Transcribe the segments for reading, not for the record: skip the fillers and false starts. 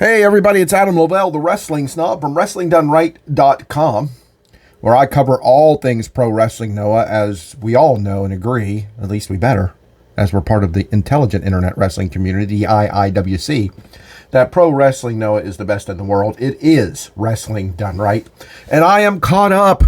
Hey everybody, it's Adam Lavelle, the Wrestling Snob from WrestlingDoneRight.com, where I cover all things pro wrestling, Noah, as we all know and agree, at least we better, as we're part of the intelligent internet wrestling community, the IIWC, that pro wrestling, Noah, is the best in the world. It is wrestling done right, and I am caught up.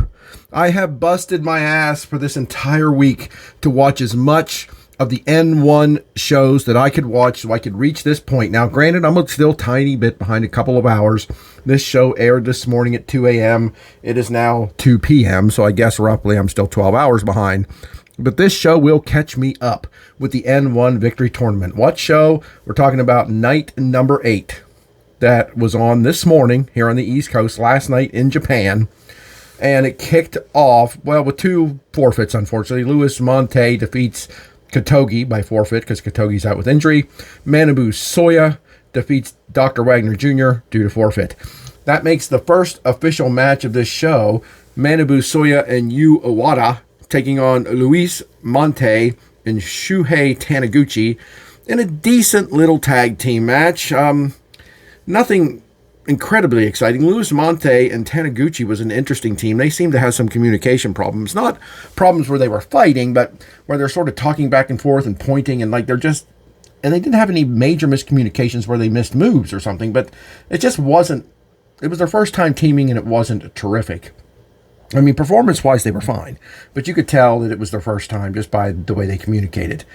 I have busted my ass for this entire week to watch as much of the N1 shows that I could watch so I could reach this point. Now, granted, I'm still a tiny bit behind a couple of hours. This show aired this morning at 2 a.m. It is now 2 p.m., so I guess roughly I'm still 12 hours behind. But this show will catch me up with the N1 Victory Tournament. What show? We're talking about night number 8 that was on this morning here on the East Coast, last night in Japan. And it kicked off, well, with 2 forfeits, unfortunately. Luis Monte defeats Kotogi by forfeit because Kotogi's out with injury. Manabu Soya defeats Dr. Wagner Jr. due to forfeit. That makes the first official match of this show Manabu Soya and Yu Iwata taking on Luis Monte and Shuhei Taniguchi in a decent little tag team match. Nothing incredibly exciting. Luis Monte and Taniguchi was an interesting team. They seem to have some communication problems. Not problems where they were fighting, but where they're sort of talking back and forth and pointing and like they're just... And they didn't have any major miscommunications where they missed moves or something, but it just wasn't... It was their first time teaming and it wasn't terrific. I mean, performance-wise, they were fine, but you could tell that it was their first time just by the way they communicated.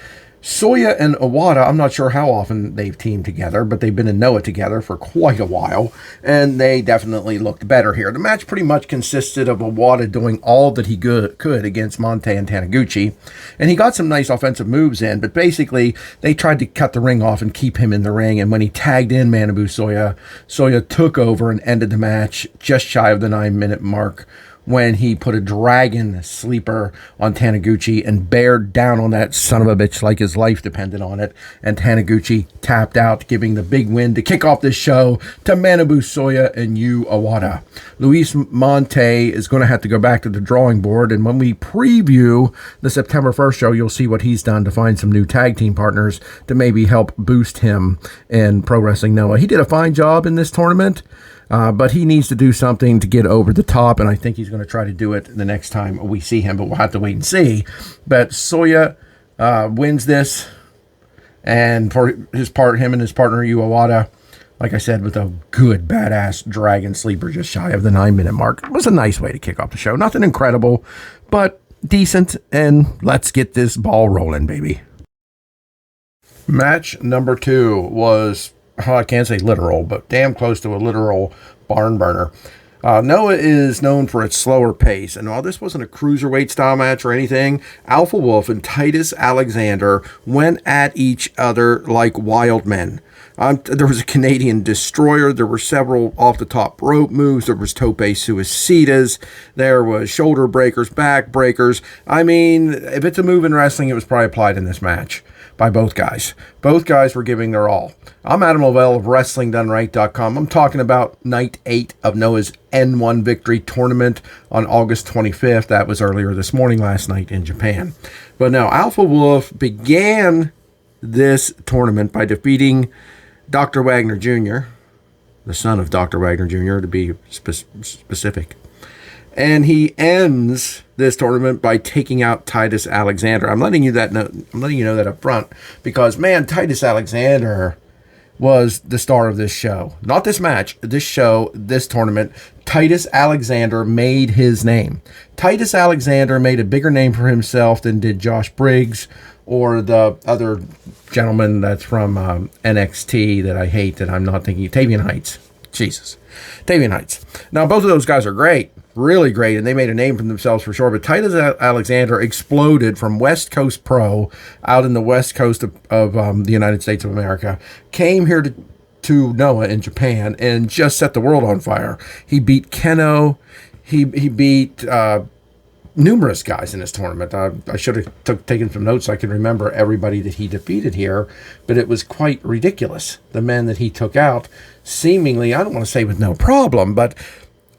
Soya and Iwata, I'm not sure how often they've teamed together, but they've been in Noah together for quite a while, and they definitely looked better here. The match pretty much consisted of Iwata doing all that he could against Monte and Taniguchi, and he got some nice offensive moves in, but basically they tried to cut the ring off and keep him in the ring, and when he tagged in Manabu Soya, Soya took over and ended the match just shy of the 9-minute mark, when he put a dragon sleeper on Taniguchi and bared down on that son of a bitch like his life depended on it. And Taniguchi tapped out, giving the big win to kick off this show to Manabu Soya and Yu Iwata. Luis Monte is going to have to go back to the drawing board, and when we preview the September 1st show, you'll see what he's done to find some new tag team partners to maybe help boost him in Pro Wrestling Noah. He did a fine job in this tournament. But he needs to do something to get over the top, and I think he's going to try to do it the next time we see him, but we'll have to wait and see. But Soya wins this, and for his part, him and his partner, Yu Iwata, like I said, with a good, badass dragon sleeper just shy of the 9-minute mark. It was a nice way to kick off the show. Nothing incredible, but decent, and let's get this ball rolling, baby. Match number 2 was... I can't say literal, but damn close to a literal barn burner. Noah is known for its slower pace, and while this wasn't a cruiserweight style match or anything, Alpha Wolf and Titus Alexander went at each other like wild men. There was a Canadian destroyer, there were several off the top rope moves, there was tope suicidas, there was shoulder breakers, back breakers. I mean, if it's a move in wrestling, it was probably applied in this match by both guys. Both guys were giving their all. I'm Adam Lavelle of WrestlingDoneRight.com. I'm talking about Night 8 of Noah's N1 Victory Tournament on August 25th. That was earlier this morning, last night in Japan. But now, Alpha Wolf began this tournament by defeating Dr. Wagner Jr., the son of Dr. Wagner Jr., to be specific. And he ends this tournament by taking out Titus Alexander. I'm letting you know that up front because, man, Titus Alexander was the star of this show. Not this match, this show, this tournament. Titus Alexander made his name. Titus Alexander made a bigger name for himself than did Josh Briggs or the other gentleman that's from NXT that I hate, that I'm not thinking, Tavian Heights. Jesus. Tavian Heights. Now, both of those guys are great. Really great, and they made a name for themselves for sure. But Titus Alexander exploded from West Coast Pro out in the West Coast of the United States of America, came here to Noah in Japan, and just set the world on fire. He beat Keno. He beat numerous guys in this tournament. I should have taken some notes so I could remember everybody that he defeated here, but it was quite ridiculous. The men that he took out, seemingly, I don't want to say with no problem, but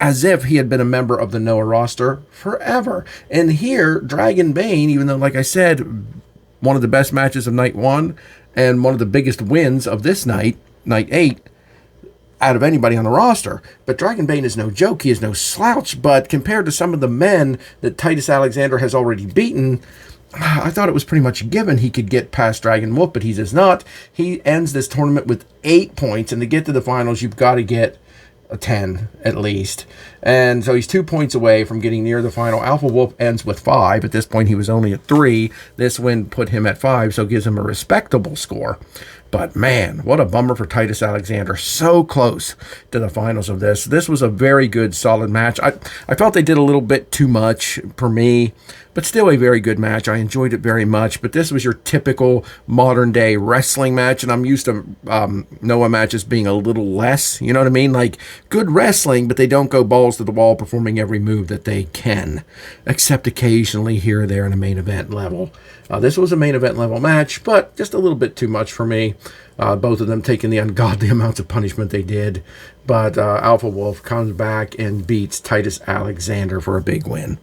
as if he had been a member of the Noah roster forever. And here, Dragon Bane, even though, like I said, one of the best matches of night 1 and one of the biggest wins of this night, night 8, out of anybody on the roster. But Dragonbane is no joke. He is no slouch. But compared to some of the men that Titus Alexander has already beaten, I thought it was pretty much a given he could get past Dragon Wolf, but he does not. He ends this tournament with 8 points, and to get to the finals, you've got to get a 10 at least. And so he's 2 points away from getting near the final. Alpha Wolf ends with 5. At this point, he was only at 3. This win put him at 5, so gives him a respectable score. But man, what a bummer for Titus Alexander. So close to the finals of this. This was a very good, solid match. I felt they did a little bit too much for me, but still a very good match. I enjoyed it very much. But this was your typical modern-day wrestling match, and I'm used to Noah matches being a little less. You know what I mean? Like, good wrestling, but they don't go balls to the wall performing every move that they can, except occasionally here or there in a main event level. This was a main event level match, but just a little bit too much for me. Both of them taking the ungodly amounts of punishment they did. But Alpha Wolf comes back and beats Titus Alexander for a big win.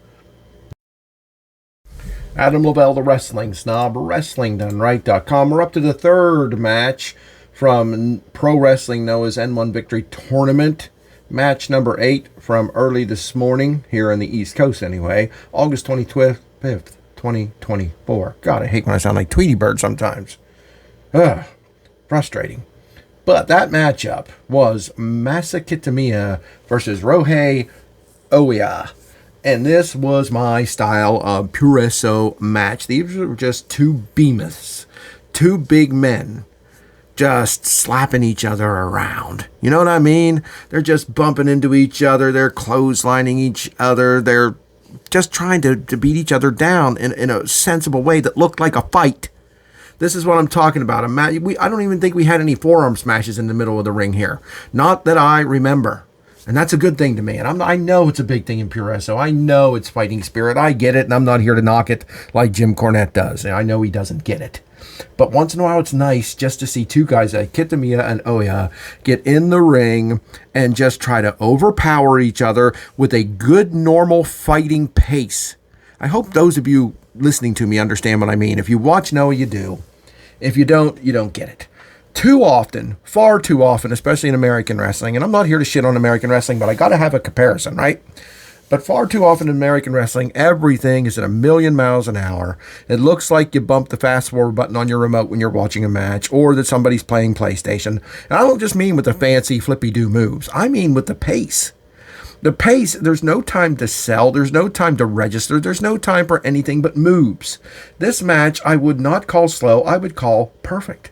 Adam Lavelle, the Wrestling Snob, WrestlingDoneRight.com. We're up to the third match from Pro Wrestling Noah's N1 Victory Tournament. Match number 8 from early this morning, here on the East Coast anyway, August 25th, 2024. God, I hate when I sound like Tweety Bird sometimes. Frustrating. But that matchup was Masa Kitamiya versus Ryohei Oya. And this was my style of Puresso match. These were just two behemoths, two big men, just slapping each other around. You know what I mean? They're just bumping into each other. They're clotheslining each other. They're just trying to beat each other down in a sensible way that looked like a fight. This is what I'm talking about. I don't even think we had any forearm smashes in the middle of the ring here. Not that I remember. And that's a good thing to me. And I know it's a big thing in Puresso. I know it's fighting spirit. I get it, and I'm not here to knock it like Jim Cornette does. I know he doesn't get it. But once in a while, it's nice just to see two guys like Kitamiya and Oya get in the ring and just try to overpower each other with a good, normal fighting pace. I hope those of you listening to me understand what I mean. If you watch Noah, you do. If you don't get it. Too often, far too often, especially in American wrestling, and I'm not here to shit on American wrestling, but I got to have a comparison, right? But far too often in American wrestling, everything is at 1,000,000 miles an hour. It looks like you bump the fast forward button on your remote when you're watching a match, or that somebody's playing PlayStation. And I don't just mean with the fancy flippy-do moves. I mean with the pace. The pace, there's no time to sell. There's no time to register. There's no time for anything but moves. This match, I would not call slow. I would call perfect.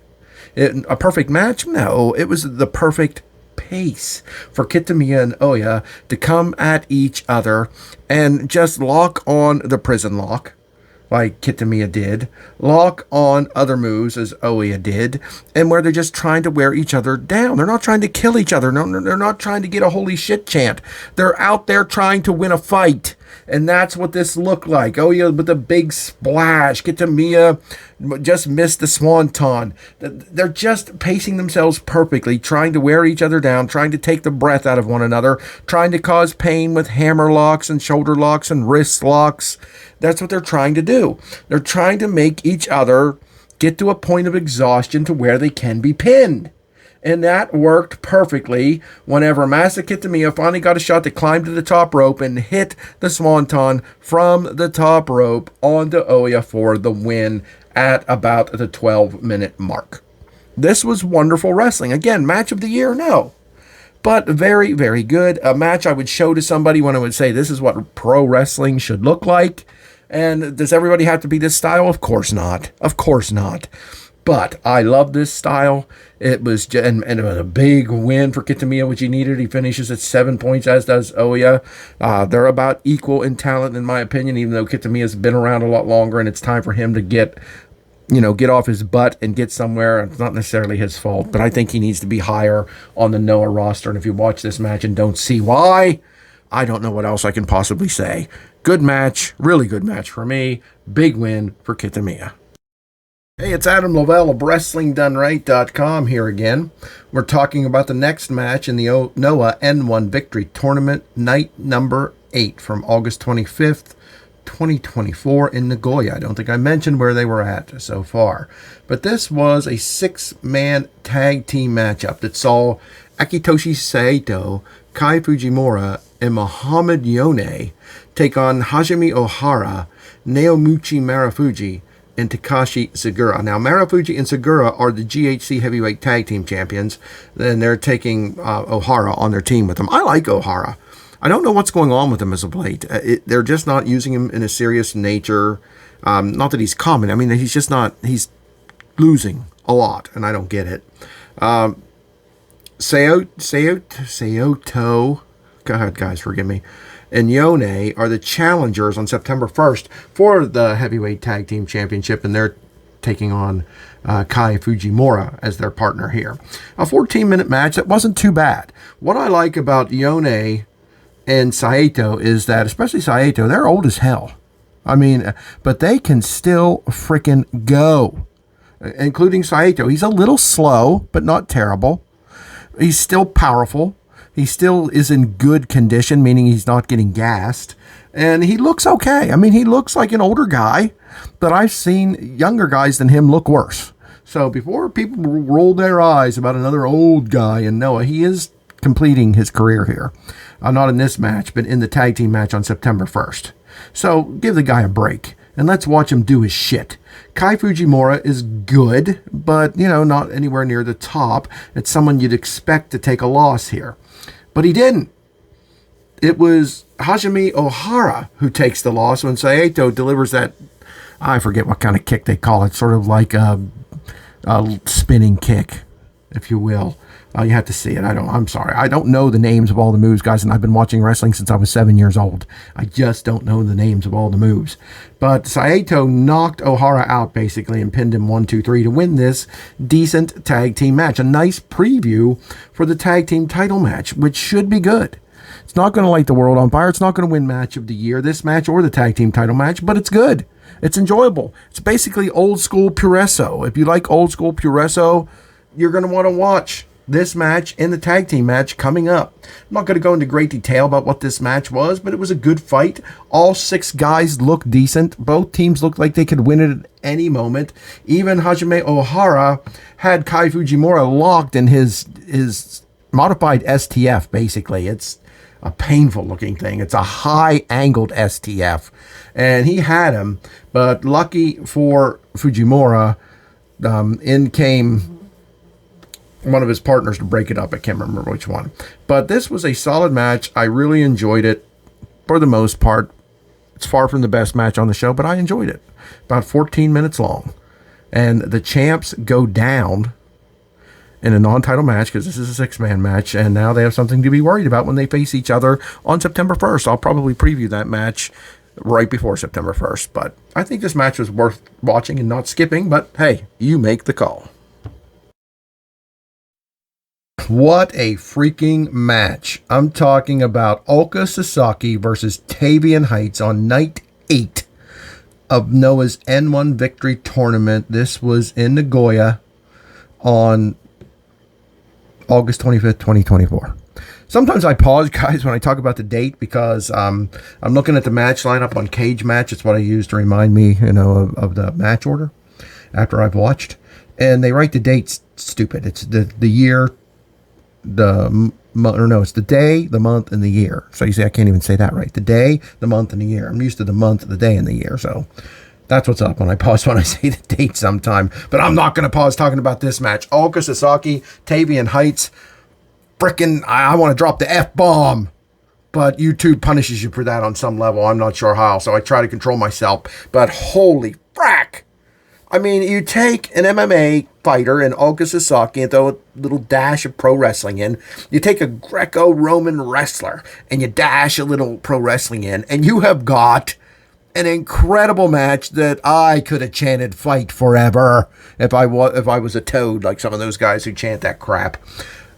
A perfect match? No, it was the perfect pace for Kitamiya and Oya to come at each other and just lock on the prison lock, like Kitamiya did, lock on other moves as Oya did, and where they're just trying to wear each other down. They're not trying to kill each other. No, they're not trying to get a holy shit chant. They're out there trying to win a fight. And that's what this looked like. Oya with the big splash. Kitamiya just missed the swanton. They're just pacing themselves perfectly, trying to wear each other down, trying to take the breath out of one another, trying to cause pain with hammer locks and shoulder locks and wrist locks. That's what they're trying to do. They're trying to make each other get to a point of exhaustion to where they can be pinned. And that worked perfectly whenever Masa Kitamiya finally got a shot to climb to the top rope and hit the swanton from the top rope onto Oya for the win at about the 12-minute mark. This was wonderful wrestling. Again, match of the year? No. But very, very good. A match I would show to somebody when I would say this is what pro wrestling should look like. And does everybody have to be this style? Of course not. Of course not. But I love this style. It was and it was a big win for Kitamiya, which he needed. He finishes at 7 points, as does Oya. They're about equal in talent, in my opinion, even though Kitamiya's been around a lot longer, and it's time for him to get off his butt and get somewhere. It's not necessarily his fault, but I think he needs to be higher on the Noah roster. And if you watch this match and don't see why, I don't know what else I can possibly say. Good match, really good match for me. Big win for Kitamiya. Hey, it's Adam Lavelle of WrestlingDoneRight.com here again. We're talking about the next match in the Noah N1 Victory Tournament, night number 8 from August 25th, 2024 in Nagoya. I don't think I mentioned where they were at so far. But this was a 6-man tag team matchup that saw Akitoshi Saito, Kai Fujimura, and Muhammad Yone take on Hajime Ohara, Naomichi Marufuji, and Takashi Sagura. Now, Marufuji and Sagura are the GHC Heavyweight Tag Team Champions, and they're taking Ohara on their team with them. I like Ohara. I don't know what's going on with him as of late. They're just not using him in a serious nature. Not that he's common. I mean, he's just not. He's losing a lot, and I don't get it. Sayoto, God, guys, forgive me, and Yone are the challengers on September 1st for the Heavyweight Tag Team Championship, and they're taking on Kai Fujimura as their partner here. A 14-minute match that wasn't too bad. What I like about Yone and Saito is that, especially Saito, they're old as hell. I mean, but they can still freaking go, including Saito. He's a little slow, but not terrible. He's still powerful. He still is in good condition, meaning he's not getting gassed. And he looks okay. I mean, he looks like an older guy, but I've seen younger guys than him look worse. So before people roll their eyes about another old guy in Noah, he is completing his career here. Not in this match, but in the tag team match on September 1st. So give the guy a break and let's watch him do his shit. Kai Fujimura is good, but, not anywhere near the top. It's someone you'd expect to take a loss here. But he didn't. It was Hajime Ohara who takes the loss when Saito delivers that, I forget what kind of kick they call it, sort of like a spinning kick, if you will. You have to see it. I'm sorry. I don't know the names of all the moves, guys, and I've been watching wrestling since I was 7 years old. I just don't know the names of all the moves. But Saito knocked Ohara out, basically, and pinned him 1-2-3 to win this decent tag team match. A nice preview for the tag team title match, which should be good. It's not going to light the world on fire. It's not going to win match of the year, this match or the tag team title match, but it's good. It's enjoyable. It's basically old school Puresso. If you like old school Puresso, you're going to want to watch this match and the tag team match coming up. I'm not going to go into great detail about what this match was, but it was a good fight. All 6 guys looked decent. Both teams looked like they could win it at any moment. Even Hajime Ohara had Kai Fujimura locked in his modified STF, basically. It's a painful looking thing. It's a high angled STF. And he had him, but lucky for Fujimura, in came one of his partners to break it up. I can't remember which one. But this was a solid match. I really enjoyed it for the most part. It's far from the best match on the show, but I enjoyed it. About 14 minutes long. And the champs go down in a non-title match because this is a 6-man match, and now they have something to be worried about when they face each other on September 1st. I'll probably preview that match right before September 1st, but I think this match was worth watching and not skipping, but hey, you make the call. What a freaking match. I'm talking about Ulka Sasaki versus Tavian Heights on night 8 of Noah's N1 Victory Tournament. This was in Nagoya on August 25th, 2024. Sometimes I pause, guys, when I talk about the date because I'm looking at the match lineup on Cage Match. It's what I use to remind me, of the match order after I've watched. And they write the dates stupid. It's the year, it's the day, the month, and the year. So you see, I can't even say that right. The day, the month, and the year. I'm used to the month, the day, and the year. So that's what's up when I pause when I say the date sometime. But I'm not going to pause talking about this match. Ulka Sasaki, Tavian Heights. Frickin', I want to drop the F-bomb. But YouTube punishes you for that on some level. I'm not sure how. So I try to control myself. But holy frack. I mean, you take an MMA fighter in Ulka Sasaki and throw a little dash of pro wrestling in. You take a Greco-Roman wrestler and you dash a little pro wrestling in. And you have got an incredible match that I could have chanted fight forever if I was a toad like some of those guys who chant that crap.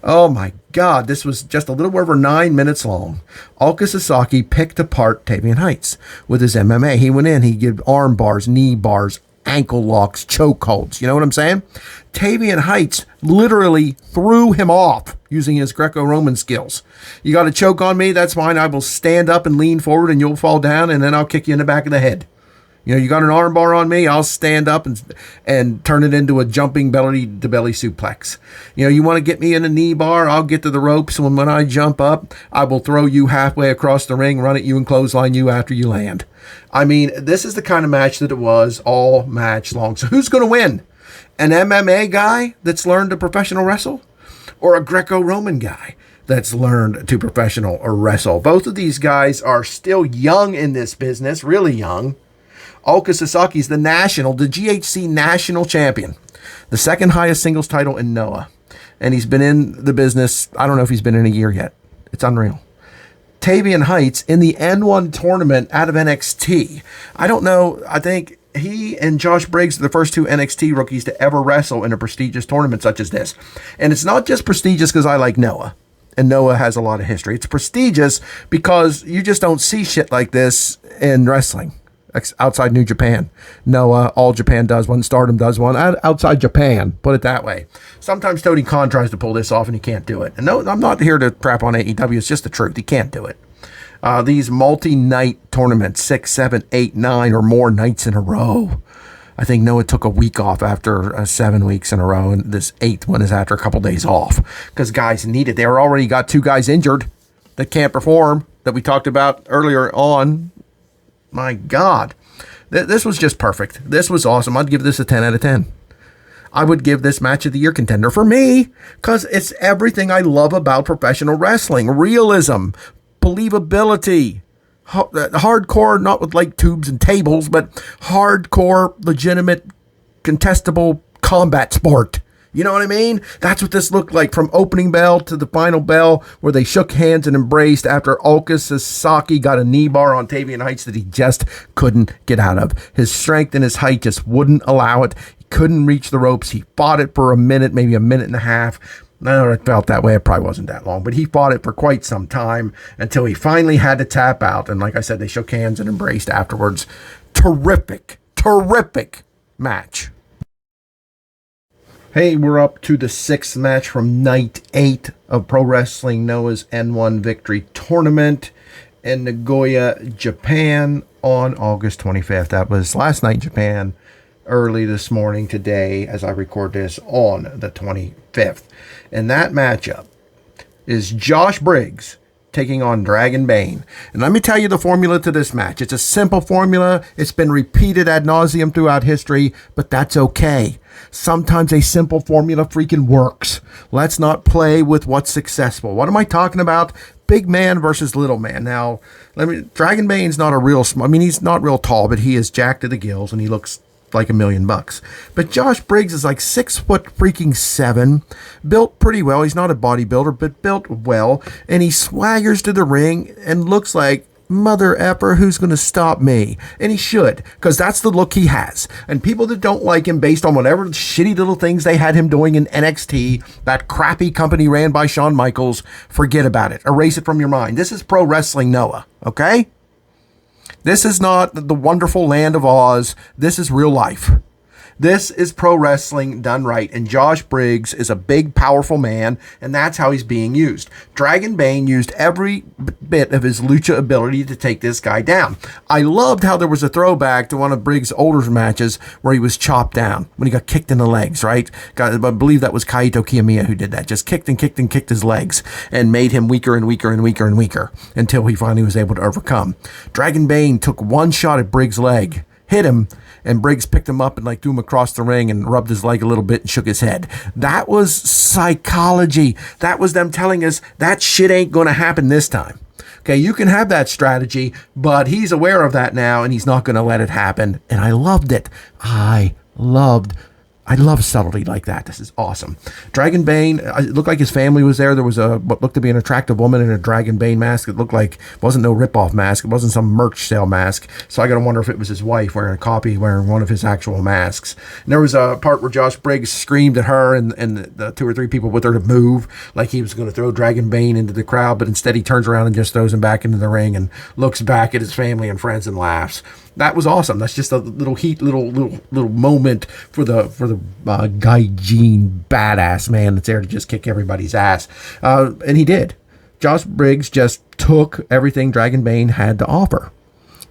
Oh my God, this was just a little over 9 minutes long. Ulka Sasaki picked apart Tavian Heights with his MMA. He went in, he did arm bars, knee bars, ankle locks, choke holds. You know what I'm saying? Tavian Heights literally threw him off using his Greco-Roman skills. You got a choke on me? That's fine. I will stand up and lean forward and you'll fall down and then I'll kick you in the back of the head. You got an arm bar on me, I'll stand up and turn it into a jumping belly-to-belly suplex. You want to get me in a knee bar, I'll get to the ropes, and when I jump up, I will throw you halfway across the ring, run at you, and clothesline you after you land. I mean, this is the kind of match that it was all match long. So who's going to win? An MMA guy that's learned to professional wrestle? Or a Greco-Roman guy that's learned to professional or wrestle? Both of these guys are still young in this business, really young. Ulka Sasaki's the GHC national champion, the second highest singles title in Noah. And he's been in the business, I don't know if he's been in a year yet. It's unreal. Tavian Heights in the N1 tournament out of NXT. I don't know, I think he and Josh Briggs are the first two NXT rookies to ever wrestle in a prestigious tournament such as this. And it's not just prestigious because I like Noah, and Noah has a lot of history. It's prestigious because you just don't see shit like this in wrestling outside New Japan. Noah, All Japan does one, Stardom does one, outside Japan, put it that way. Sometimes Tony Khan tries to pull this off and he can't do it. And no, I'm not here to crap on AEW, it's just the truth. He can't do it. These multi-night tournaments, 6, 7, 8, 9 or more nights in a row. I think Noah took a week off after 7 weeks in a row, and this 8th one is after a couple days off because guys need it. They were already got 2 guys injured that can't perform that we talked about earlier on. My God, this was just perfect. This was awesome. I'd give this a 10 out of 10. I would give this match of the year contender for me because it's everything I love about professional wrestling. Realism, believability, hardcore, not with like tubes and tables, but hardcore, legitimate, contestable combat sport. You know what I mean? That's what this looked like from opening bell to the final bell, where they shook hands and embraced after Ulka Sasaki got a knee bar on Tavian Heights that he just couldn't get out of. His strength and his height just wouldn't allow it. He couldn't reach the ropes. He fought it for a minute, maybe a minute and a half. No, it felt that way. It probably wasn't that long, but he fought it for quite some time until he finally had to tap out. And like I said, they shook hands and embraced afterwards. Terrific match. Hey, we're up to the 6th match from night 8 of Pro Wrestling Noah's N1 Victory Tournament in Nagoya, Japan on August 25th. That was last night in Japan, early this morning today as I record this on the 25th. And that matchup is Josh Briggs taking on Dragon Bane. And let me tell you the formula to this match. It's a simple formula. It's been repeated ad nauseum throughout history, but that's okay. Sometimes a simple formula freaking works. Let's not play with what's successful. What am I talking about? Big man versus little man. Now, Dragon Bane's not he's not real tall, but he is jacked to the gills and he looks like $1 million. But Josh Briggs is like 6'7", built pretty well. He's not a bodybuilder, but built well. And he swaggers to the ring and looks like, mother effer, who's going to stop me? And he should, because that's the look he has. And people that don't like him based on whatever shitty little things they had him doing in NXT, that crappy company ran by Shawn Michaels, forget about it. Erase it from your mind. This is Pro Wrestling Noah, okay? This is not the wonderful land of Oz. This is real life. This is pro wrestling done right, and Josh Briggs is a big, powerful man, and that's how he's being used. Dragon Bane used every bit of his lucha ability to take this guy down. I loved how there was a throwback to one of Briggs' older matches where he was chopped down when he got kicked in the legs, right? I believe that was Kaito Kiyomiya who did that. Just kicked and kicked and kicked his legs and made him weaker and weaker and weaker and weaker until he finally was able to overcome. Dragon Bane took one shot at Briggs' leg, hit him, and Briggs picked him up and threw him across the ring and rubbed his leg a little bit and shook his head. That was psychology. That was them telling us that shit ain't going to happen this time. Okay, you can have that strategy, but he's aware of that now and he's not going to let it happen. And I loved it. I love subtlety like that. This is awesome. Dragon Bane, it looked like his family was there. There was what looked to be an attractive woman in a Dragon Bane mask. It looked like it wasn't no rip-off mask. It wasn't some merch sale mask. So I got to wonder if it was his wife wearing a copy, wearing one of his actual masks. And there was a part where Josh Briggs screamed at her and the 2 or 3 people with her to move, like he was going to throw Dragon Bane into the crowd, but instead he turns around and just throws him back into the ring and looks back at his family and friends and laughs. That was awesome. That's just a little moment for the Gaijin badass man that's there to just kick everybody's ass. And he did. Josh Briggs just took everything Dragon Bane had to offer.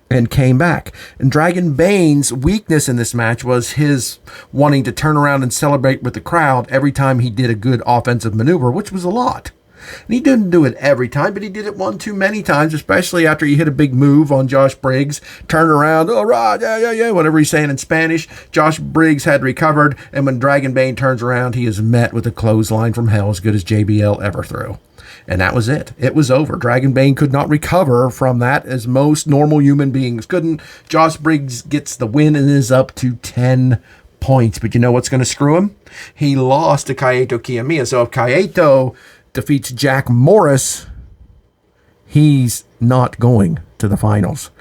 and came back. And Dragon Bane's weakness in this match was his wanting to turn around and celebrate with the crowd every time he did a good offensive maneuver, which was a lot. And he didn't do it every time, but he did it one too many times, especially after he hit a big move on Josh Briggs. Turned around, all right, yeah, whatever he's saying in Spanish. Josh Briggs had recovered, and when Dragon Bane turns around, he is met with a clothesline from hell as good as JBL ever threw. And that was it. It was over. Dragon Bane could not recover from that, as most normal human beings couldn't. Josh Briggs gets the win and is up to 10 points. But you know what's going to screw him? He lost to Kaito Kiyomiya. So if Kaito defeats Jack Morris, he's not going to the finals.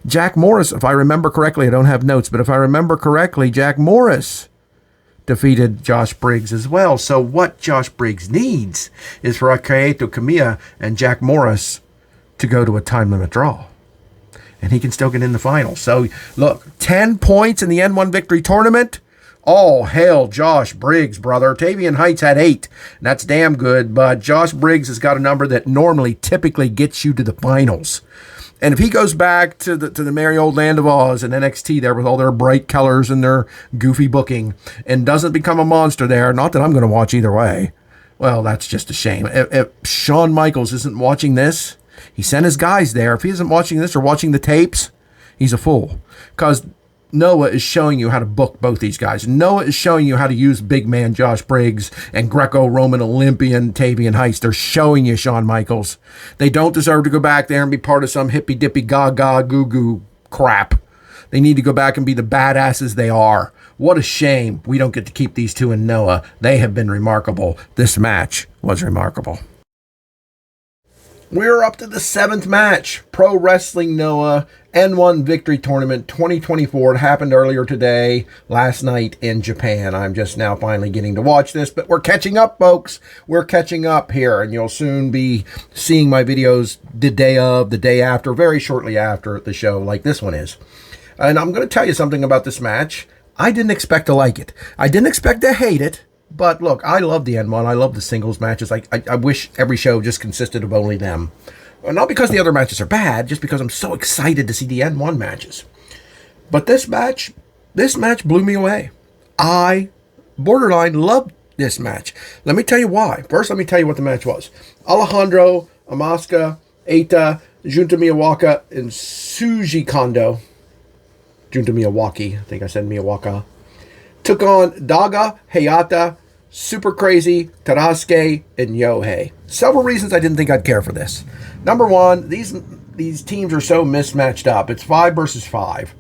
Jack Morris, if I remember correctly, I don't have notes, but if I remember correctly, Jack Morris defeated Josh Briggs as well. So what Josh Briggs needs is for Kaito Kiyomiya and Jack Morris to go to a time limit draw. And he can still get in the finals. So look, 10 points in the N1 Victory Tournament. All hail Josh Briggs, brother. Tavian Heights had 8. And that's damn good, but Josh Briggs has got a number that normally typically gets you to the finals. And if he goes back to the merry old land of Oz and NXT there with all their bright colors and their goofy booking and doesn't become a monster there, not that I'm going to watch either way, well, that's just a shame. If Shawn Michaels isn't watching this, he sent his guys there. If he isn't watching this or watching the tapes, he's a fool. Because Noah is showing you how to book both these guys. Noah is showing you how to use big man Josh Briggs and Greco-Roman Olympian Tavian Heights. They're showing you Shawn Michaels. They don't deserve to go back there and be part of some hippy-dippy gaga goo-goo crap. They need to go back and be the badasses they are. What a shame we don't get to keep these two in Noah. They have been remarkable. This match was remarkable. We're up to the 7th match. Pro Wrestling Noah N1 Victory Tournament 2024. It happened earlier today, last night in Japan. I'm just now finally getting to watch this, but we're catching up, folks. We're catching up here, and you'll soon be seeing my videos the day of, the day after, very shortly after the show, like this one is. And I'm going to tell you something about this match. I didn't expect to like it. I didn't expect to hate it. But look, I love the N1. I love the singles matches. I wish every show just consisted of only them. Not because the other matches are bad, just because I'm so excited to see the N1 matches. But this match blew me away. I borderline loved this match. Let me tell you why. First, let me tell you what the match was. Alejandro, Asuka, Eita, Junta Miyawaka, and Shuji Kondo. Junta Miyawaki. I think I said Miyawaka. Took on Daga, Hayata, Super Crazy, Tadasuke, and Yohei. Several reasons I didn't think I'd care for this. Number one, these teams are so mismatched up. It's 5 versus 5.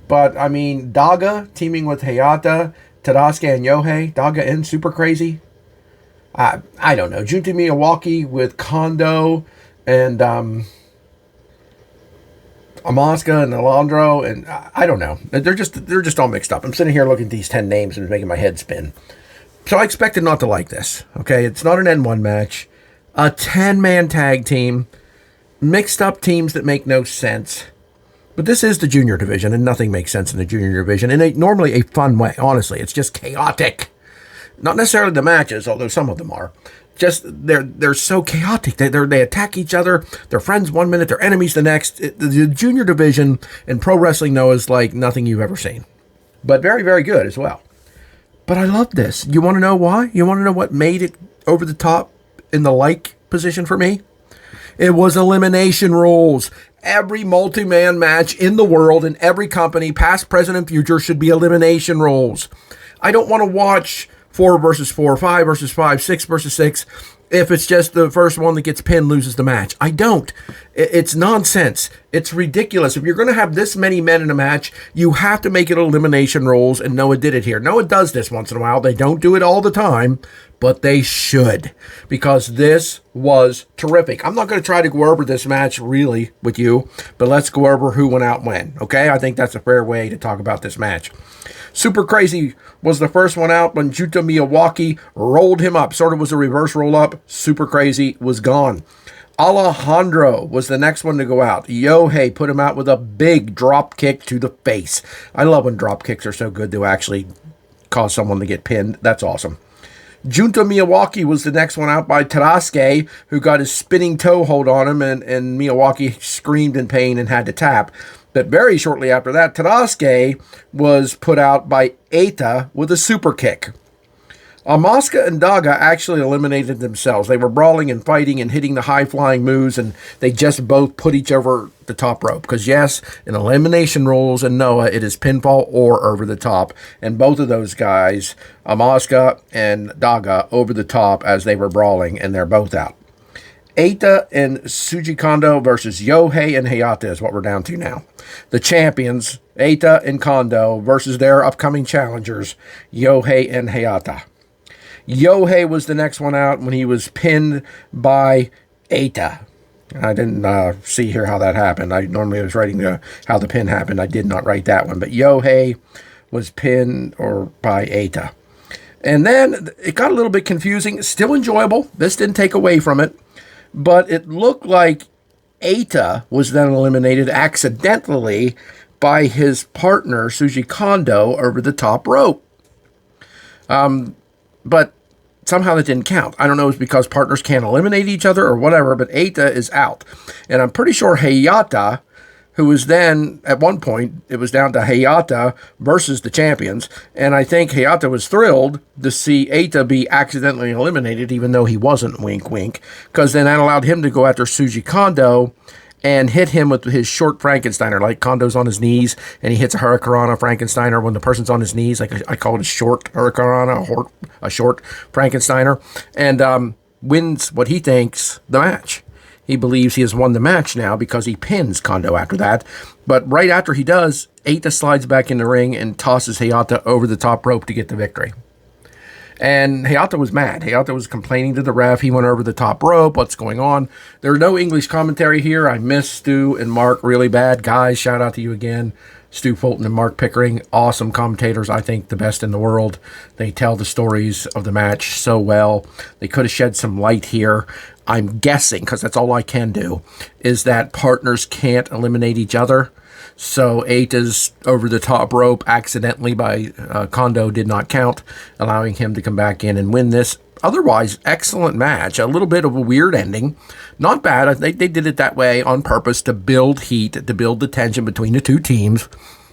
But, I mean, Daga teaming with Hayata, Tadasuke, and Yohei. Daga and Super Crazy. I don't know. Junta Miyawaki with Kondo and Asuka and Alejandro, and I don't know. They're just all mixed up. I'm sitting here looking at these 10 names and it's making my head spin. So I expected not to like this. Okay, it's not an N1 match. A 10-man tag team, mixed up teams that make no sense. But this is the junior division, and nothing makes sense in the junior division in normally a fun way. Honestly, it's just chaotic. Not necessarily the matches, although some of them are. Just they're so chaotic. They attack each other. They're friends one minute, they're enemies the next. The junior division in Pro Wrestling Noah is like nothing you've ever seen, but very, very good as well. But I love this. You want to know why? You want to know what made it over the top in the like position for me? It was elimination rules. Every multi-man match in the world in every company, past, present, and future, should be elimination rules. I don't want to watch 4 versus 4, 5 versus 5, 6 versus 6. If it's just the first one that gets pinned loses the match. I don't. It's nonsense. It's ridiculous. If you're going to have this many men in a match, you have to make it elimination rules, and Noah did it here. Noah does this once in a while. They don't do it all the time, but they should, because this was terrific. I'm not going to try to go over this match really with you, but let's go over who went out when, okay? I think that's a fair way to talk about this match. Super Crazy was the first one out when Junta Miyawaki rolled him up. Sort of was a reverse roll up. Super Crazy was gone. Alejandro was the next one to go out. Yohei put him out with a big drop kick to the face. I love when drop kicks are so good to actually cause someone to get pinned. That's awesome. Junta Miyawaki was the next one out by Tadasuke, who got his spinning toe hold on him, and Miyawaki screamed in pain and had to tap. But very shortly after that, Tadasuke was put out by Eita with a super kick. Asuka and Daga actually eliminated themselves. They were brawling and fighting and hitting the high-flying moves, and they just both put each over the top rope. Because, yes, in elimination rules in Noah, it is pinfall or over the top. And both of those guys, Asuka and Daga, over the top as they were brawling, and they're both out. Eita and Shuji Kondo versus Yohei and Hayata is what we're down to now. The champions, Eita and Kondo, versus their upcoming challengers, Yohei and Hayata. Yohei was the next one out when he was pinned by Eita. I didn't see here how that happened. I normally was writing how the pin happened. I did not write that one. But Yohei was pinned by Eita. And then it got a little bit confusing. Still enjoyable. This didn't take away from it. But it looked like Eita was then eliminated accidentally by his partner, Shuji Kondo, over the top rope. But somehow that didn't count. I don't know if it's because partners can't eliminate each other or whatever, but Eita is out. And I'm pretty sure Hayata, who was then, at one point, it was down to Hayata versus the champions. And I think Hayata was thrilled to see Eita be accidentally eliminated, even though he wasn't, wink, wink. Because then that allowed him to go after Shuji Kondo and hit him with his short Frankensteiner. Like Kondo's on his knees, and he hits a Hurricanrana Frankensteiner when the person's on his knees. Like I call it a short Hurricanrana, a short Frankensteiner. And wins what he thinks the match. He believes he has won the match now because he pins Kondo after that. But right after he does, Eita slides back in the ring and tosses Hayata over the top rope to get the victory. And Hayata was mad. Hayata was complaining to the ref. He went over the top rope. What's going on? There's no English commentary here. I miss Stu and Mark really bad. Guys, shout out to you again. Stu Fulton and Mark Pickering, awesome commentators. I think the best in the world. They tell the stories of the match so well. They could have shed some light here. I'm guessing, because that's all I can do, is that partners can't eliminate each other. So Eita's over the top rope accidentally by Kondo did not count, allowing him to come back in and win this otherwise excellent match. A little bit of a weird ending. Not bad. I think they did it that way on purpose to build heat, to build the tension between the two teams,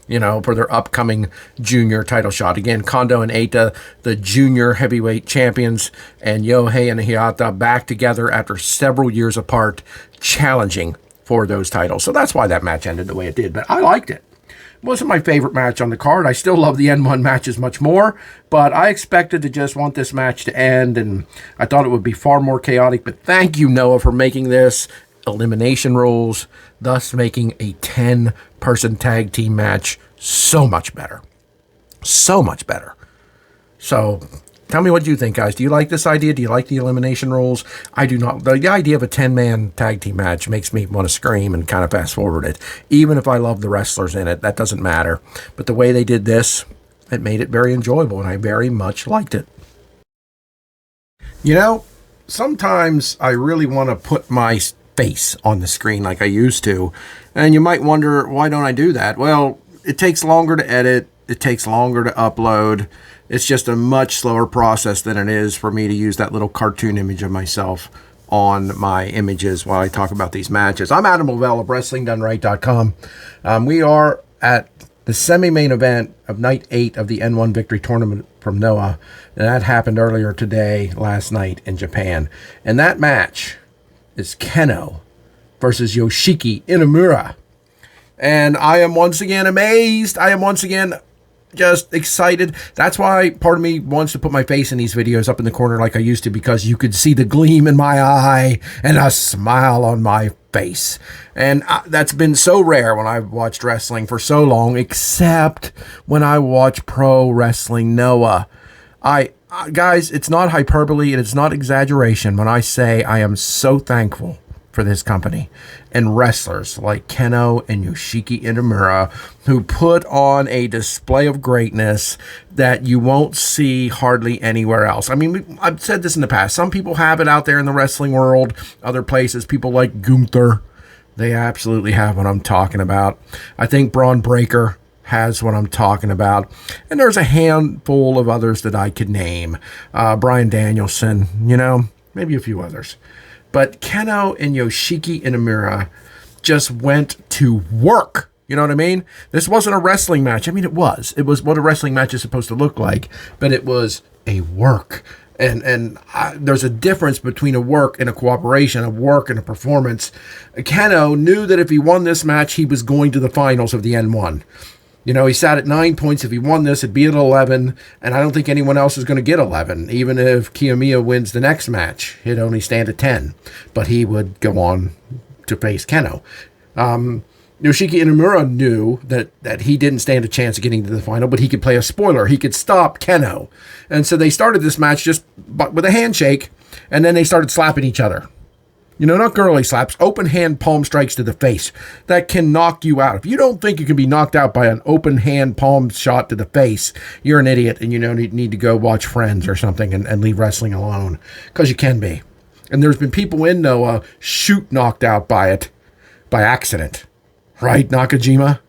you know, for their upcoming junior title shot. Again, Kondo and Eita, the junior heavyweight champions, and Yohei and Hayata back together after several years apart, challenging for those titles. So that's why that match ended the way it did. But I liked it. It wasn't my favorite match on the card. I still love the N1 matches much more, but I expected to just want this match to end, and I thought it would be far more chaotic. But thank you, Noah, for making this elimination rules, thus making a 10-person tag team match so much better. So much better. So tell me what you think, guys. Do you like this idea? Do you like the elimination rules? I do not. The idea of a 10-man tag team match makes me want to scream and kind of fast forward it. Even if I love the wrestlers in it, that doesn't matter. But the way they did this, it made it very enjoyable, and I very much liked it. You know, sometimes I really want to put my face on the screen like I used to, and you might wonder, why don't I do that? Well, it takes longer to edit. It takes longer to upload. It's just a much slower process than it is for me to use that little cartoon image of myself on my images while I talk about these matches. I'm Adam Lavelle of WrestlingDoneRight.com. We are at the semi-main event of Night 8 of the N1 Victory Tournament from Noah, and that happened earlier today, last night in Japan. And that match is Kenoh versus Yoshiki Inamura. And I am once again amazed. I am once again just excited. That's why part of me wants to put my face in these videos up in the corner like I used to, because you could see the gleam in my eye and a smile on my face. And that's been so rare when I've watched wrestling for so long, except when I watch Pro Wrestling Noah. Guys, it's not hyperbole and it's not exaggeration when I say I am so thankful for this company and wrestlers like Kenoh and Yoshiki Inamura, who put on a display of greatness that you won't see hardly anywhere else. I mean, I've said this in the past. Some people have it out there in the wrestling world, other places, people like Gunther, they absolutely have what I'm talking about. I think Braun Breaker has what I'm talking about. And there's a handful of others that I could name. Bryan Danielson, you know, maybe a few others. But Kenoh and Yoshiki Inamura just went to work You know what I mean? This wasn't a wrestling match. I mean, it was. It was what a wrestling match is supposed to look like, but it was a work. And there's a difference between a work and a cooperation, a work and a performance. Keno knew that if he won this match, he was going to the finals of the N1. You know, he sat at 9 points. If he won this, it'd be at 11, and I don't think anyone else is going to get 11. Even if Kiyomiya wins the next match, he'd only stand at 10, but he would go on to face Keno. Yoshiki Inamura knew that he didn't stand a chance of getting to the final, but he could play a spoiler. He could stop Keno. And so they started this match just with a handshake, and then they started slapping each other. You know, not girly slaps, open hand palm strikes to the face. That can knock you out. If you don't think you can be knocked out by an open hand palm shot to the face, you're an idiot, and you know need to go watch Friends or something and leave wrestling alone, because you can be. And there's been people in Noah shoot knocked out by it by accident. Right, Nakajima?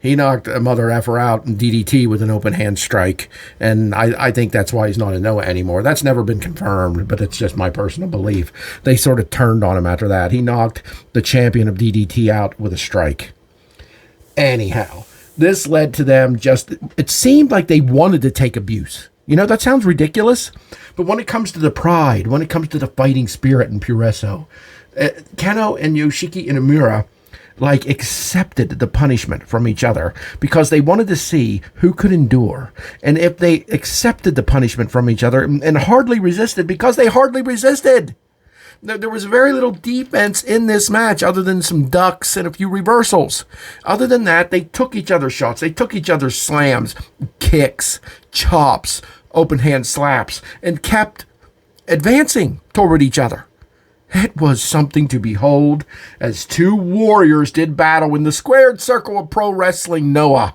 He knocked a mother effer out in DDT with an open hand strike, and I think that's why he's not in Noah anymore. That's never been confirmed, but it's just my personal belief. They sort of turned on him after that. He knocked the champion of DDT out with a strike. Anyhow, this led to them it seemed like they wanted to take abuse. You know, that sounds ridiculous, but when it comes to the pride, when it comes to the fighting spirit in Puresso, Keno and Yoshiki Inamura accepted the punishment from each other because they wanted to see who could endure. And if they accepted the punishment from each other and hardly resisted, because they hardly resisted, there was very little defense in this match other than some ducks and a few reversals. Other than that, they took each other's shots. They took each other's slams, kicks, chops, open hand slaps, and kept advancing toward each other. It was something to behold as two warriors did battle in the squared circle of pro wrestling Noah.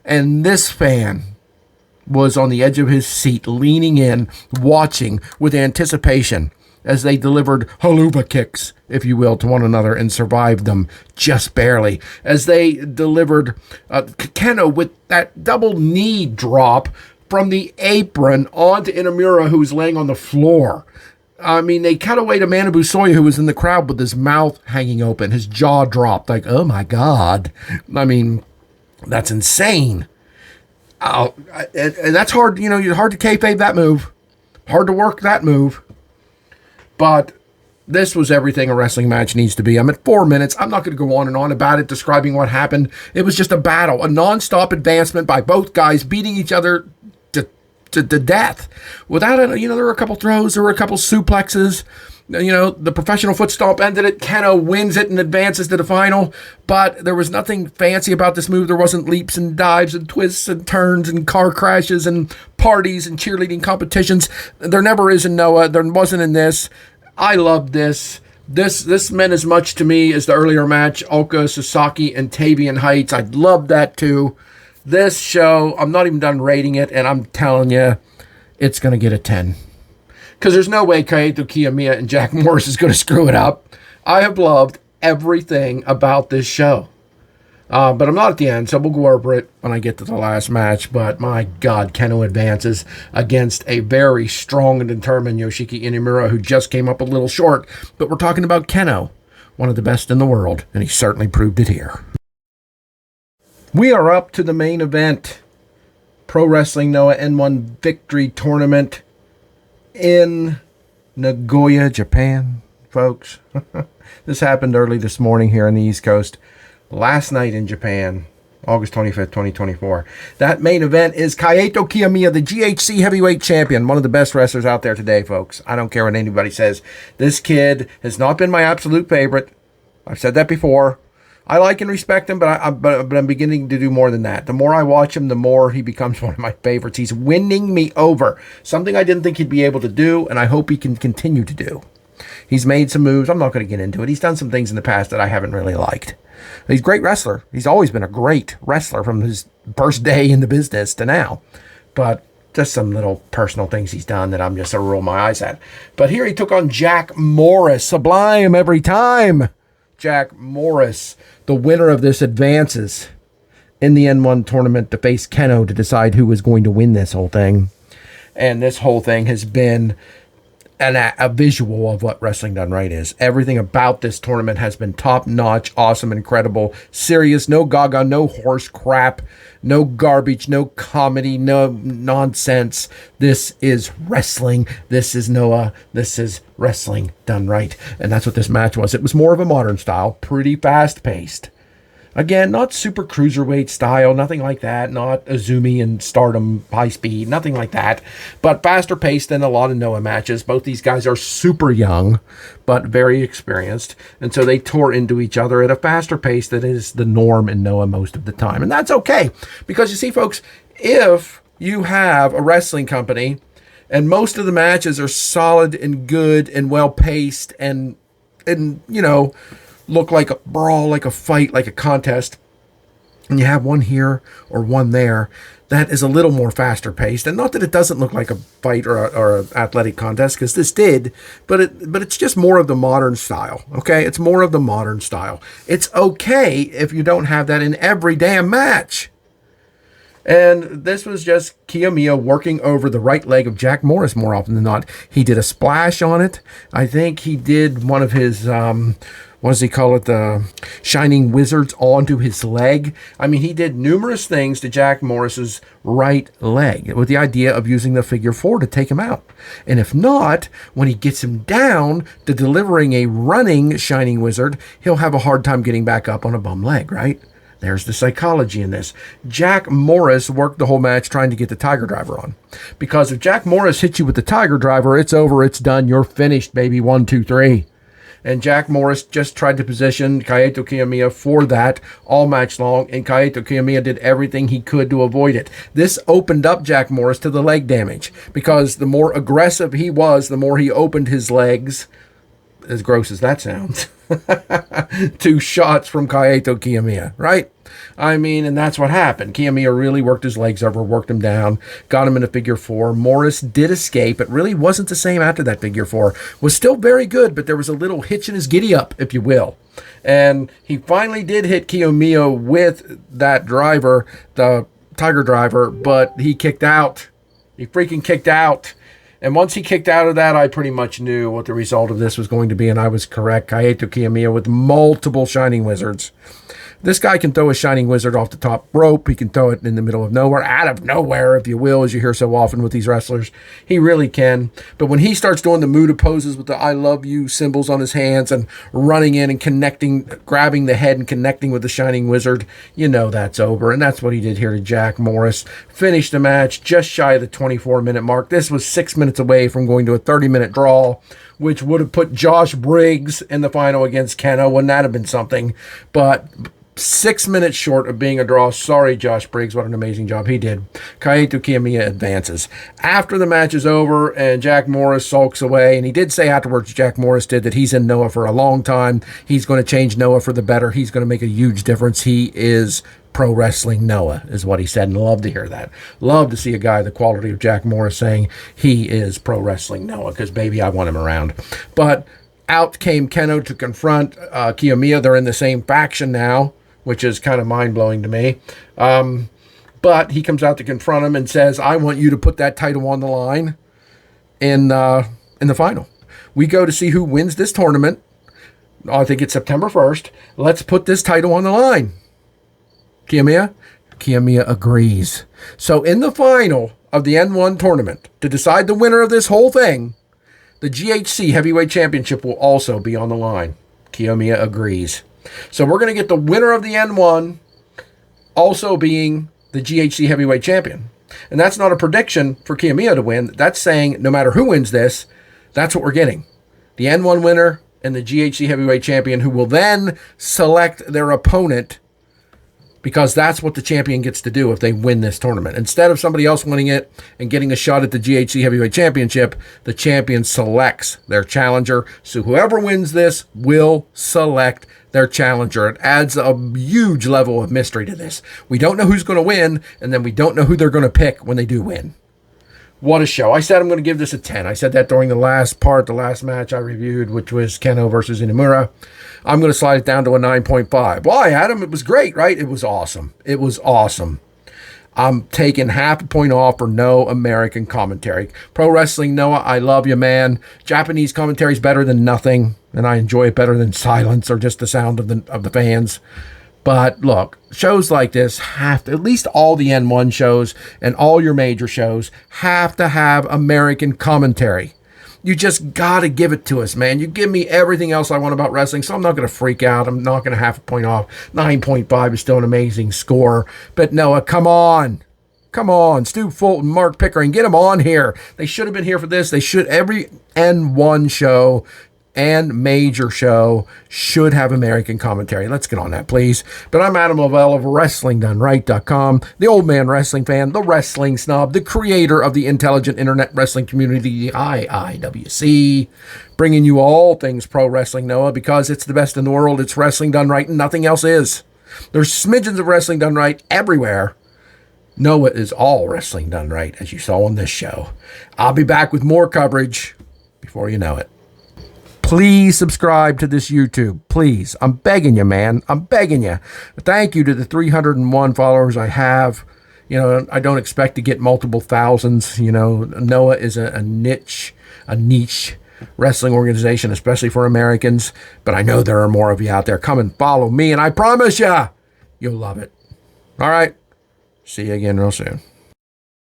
And this fan was on the edge of his seat, leaning in, watching with anticipation as they delivered haluva kicks, if you will, to one another and survived them just barely. As they delivered Keno with that double knee drop from the apron onto Inamura, who's laying on the floor. I mean, they cut away to Manabu Soya, who was in the crowd with his mouth hanging open, his jaw dropped, like, oh my God. I mean, that's insane. And that's hard, you know, you're hard to kayfabe that move. Hard to work that move. But this was everything a wrestling match needs to be. I'm at 4 minutes. I'm not going to go on and on about it, describing what happened. It was just a battle, a nonstop advancement by both guys, beating each other to death. Without it, you know, there were a couple throws, there were a couple suplexes. You know, the professional foot stomp ended it. Keno wins it and advances to the final. But there was nothing fancy about this move. There wasn't leaps and dives and twists and turns and car crashes and parties and cheerleading competitions. There never is in Noah. There wasn't in this. I loved this. This meant as much to me as the earlier match, Oka, Sasaki, and Tavian Heights. I loved that too. This show, I'm not even done rating it, and I'm telling you, it's going to get a 10. Because there's no way Kaito Kiyomiya and Jack Morris is going to screw it up. I have loved everything about this show. But I'm not at the end, so we'll go over it when I get to the last match. But my God, Keno advances against a very strong and determined Yoshiki Inamura, who just came up a little short. But we're talking about Keno, one of the best in the world, and he certainly proved it here. We are up to the main event. Pro Wrestling Noah N1 Victory Tournament in Nagoya, Japan, folks. This happened early this morning here on the East Coast. Last night in Japan, August 25th, 2024. That main event is Kaito Kiyomiya, the GHC heavyweight champion, one of the best wrestlers out there today, folks. I don't care what anybody says. This kid has not been my absolute favorite. I've said that before. I like and respect him, but I'm beginning to do more than that. The more I watch him, the more he becomes one of my favorites. He's winning me over. Something I didn't think he'd be able to do, and I hope he can continue to do. He's made some moves. I'm not going to get into it. He's done some things in the past that I haven't really liked. He's a great wrestler. He's always been a great wrestler from his first day in the business to now. But just some little personal things he's done that I'm just sort of roll my eyes at. But here he took on Jack Morris. Sublime every time. Jack Morris, the winner of this, advances in the N1 tournament to face Keno to decide who is going to win this whole thing. And this whole thing has been a visual of what Wrestling Done Right is. Everything about this tournament has been top-notch, awesome, incredible, serious, no gaga, no horse crap, no garbage, no comedy, no nonsense. This is wrestling. This is Noah. This is Wrestling Done Right. And that's what this match was. It was more of a modern style, pretty fast-paced. Again, not super cruiserweight style, nothing like that. Not Azumi and Stardom high speed, nothing like that. But faster paced than a lot of Noah matches. Both these guys are super young, but very experienced. And so they tore into each other at a faster pace that is the norm in Noah most of the time. And that's okay. Because you see, folks, if you have a wrestling company and most of the matches are solid and good and well paced and you know, look like a brawl, like a fight, like a contest, and you have one here or one there, that is a little more faster paced. And not that it doesn't look like a fight or an athletic contest, because this did, but it's just more of the modern style. Okay, it's more of the modern style. It's okay if you don't have that in every damn match. And this was just Kiyomiya working over the right leg of Jack Morris more often than not. He did a splash on it. I think he did one of his, what does he call it, the Shining Wizards onto his leg. I mean, he did numerous things to Jack Morris's right leg with the idea of using the figure four to take him out. And if not, when he gets him down to delivering a running Shining Wizard, he'll have a hard time getting back up on a bum leg, right? There's the psychology in this. Jack Morris worked the whole match trying to get the Tiger Driver on. Because if Jack Morris hits you with the Tiger Driver, it's over, it's done, you're finished, baby, 1, 2, 3. And Jack Morris just tried to position Kaito Kiyomiya for that all match long, and Kaito Kiyomiya did everything he could to avoid it. This opened up Jack Morris to the leg damage, because the more aggressive he was, the more he opened his legs, as gross as that sounds, to shots from Kaito Kiyomiya, right? I mean, and that's what happened. Kiyomiya really worked his legs over, worked him down, got him in a figure four. Morris did escape. It really wasn't the same after that figure four. Was still very good, but there was a little hitch in his giddy up, if you will. And he finally did hit Kiyomiya with that driver, the Tiger Driver, but he kicked out. He freaking kicked out. And once he kicked out of that, I pretty much knew what the result of this was going to be, and I was correct. Kaito Kiyomiya with multiple Shining Wizards. This guy can throw a Shining Wizard off the top rope. He can throw it in the middle of nowhere, out of nowhere, if you will, as you hear so often with these wrestlers. He really can. But when he starts doing the Muda poses with the I love you symbols on his hands and running in and connecting, grabbing the head and connecting with the Shining Wizard, you know that's over. And that's what he did here to Jack Morris. Finished the match just shy of the 24-minute mark. This was 6 minutes away from going to a 30-minute draw, which would have put Josh Briggs in the final against Keno. Wouldn't that have been something? But 6 minutes short of being a draw. Sorry, Josh Briggs. What an amazing job he did. Kaito Kiyomiya advances. After the match is over and Jack Morris sulks away, and he did say afterwards, Jack Morris did, that he's in Noah for a long time. He's going to change Noah for the better. He's going to make a huge difference. He is pro wrestling Noah, is what he said, and love to hear that. Love to see a guy the quality of Jack Morris saying he is pro wrestling Noah, because baby, I want him around. But out came Keno to confront Kiyomiya. They're in the same faction now, which is kind of mind-blowing to me. But he comes out to confront him and says, I want you to put that title on the line in the final. We go to see who wins this tournament. I think it's September 1st. Let's put this title on the line. Kiyomiya agrees. So in the final of the N1 tournament, to decide the winner of this whole thing, the GHC Heavyweight Championship will also be on the line. Kiyomiya agrees. So we're going to get the winner of the N1 also being the GHC Heavyweight Champion. And that's not a prediction for Kiyomiya to win. That's saying no matter who wins this, that's what we're getting. The N1 winner and the GHC Heavyweight Champion, who will then select their opponent, because that's what the champion gets to do if they win this tournament. Instead of somebody else winning it and getting a shot at the GHC Heavyweight Championship, the champion selects their challenger. So whoever wins this will select their challenger. It adds a huge level of mystery to this. We don't know who's going to win, and then we don't know who they're going to pick when they do win. What a show. I said I'm going to give this a 10. I said that during the last match I reviewed, which was Keno versus Inamura. I'm going to slide it down to a 9.5. Why, Adam? It was great, right? It was awesome. It was awesome. I'm taking half a point off for no American commentary. Pro Wrestling Noah, I love you, man. Japanese commentary is better than nothing, and I enjoy it better than silence or just the sound of the fans. But look, shows like this have to, at least all the N1 shows and all your major shows have to have American commentary. You just got to give it to us, man. You give me everything else I want about wrestling, so I'm not going to freak out. I'm not going to half a point off. 9.5 is still an amazing score. But Noah, come on. Come on. Stu Fulton, Mark Pickering, get them on here. They should have been here for this. They should, every N1 show and major show should have American commentary. Let's get on that, please. But I'm Adam Lavelle of WrestlingDoneRight.com, the old man wrestling fan, the wrestling snob, the creator of the intelligent internet wrestling community, the IIWC, bringing you all things pro wrestling, Noah, because it's the best in the world. It's wrestling done right, and nothing else is. There's smidgens of wrestling done right everywhere. Noah is all wrestling done right, as you saw on this show. I'll be back with more coverage before you know it. Please subscribe to this YouTube. Please. I'm begging you, man. I'm begging you. Thank you to the 301 followers I have. You know, I don't expect to get multiple thousands. You know, Noah is a niche wrestling organization, especially for Americans. But I know there are more of you out there. Come and follow me, and I promise you, you'll love it. All right. See you again real soon.